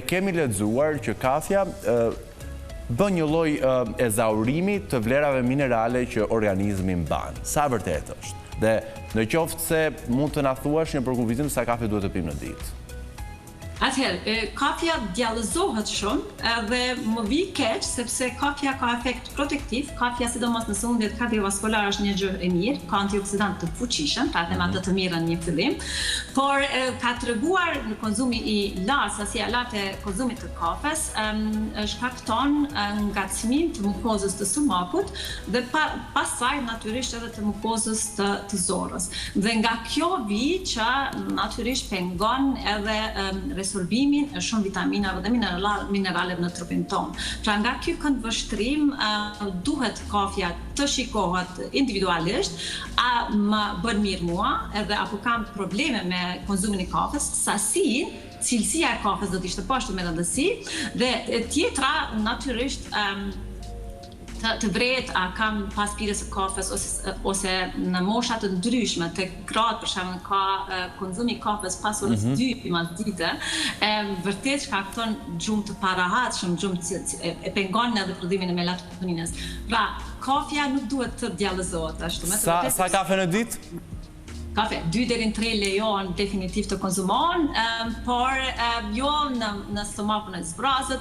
kemi lexuar që kafja bën një lloj ezaurimi të vlerave minerale që organizmi mban. Sa vërtet është? Dhe në qoftë se mund të na thuash një përkufizim sa kafe duhet të pimë në ditë. Atëherë, kafja djallëzohet shumë dhe më vi keq sepse kafja ka efekt protektiv. Kafja sidomos në sëmundjet kardiovaskulare është një gjë e mirë, ka antioksidant të fuqishëm, pra edhe me ato të mirën një fillim, por ka treguar në konzumi i lartë, sasija lartë e konzumit të kafes, shkakton ngacmim të mukozës të stomakut dhe pastaj natyrisht edhe të mukozës të zorrës. Dhe nga kjo vi që natyrisht pengon edhe resorbimin e shumë vitaminave dhe mineraleve në trupin tonë. Pra nga ky këndvështrim duhet kafja të shikohet individualisht, a më bën mirë mua, edhe apo kam probleme me konzumin e kafes, sasinë, cilësia e kafes do të ishte poshtë me rëndësi, dhe tjetra natyrisht të vret a kam pas pirjes së kafes ose në mosha të ndryshme, tek gratë për shembull ka konzumi i kafes pas orës 2 mas dite, vërtet shkakton gjumë të parahatshëm, gjumë e pengon edhe prodhimin e melatoninës. Pra, kafja nuk duhet të djallëzohet ashtu. Sa kafe në ditë? Kafe, 2 deri në 3 lejohen definitiv të konsumohen, por jo në stomakun e zbrazët,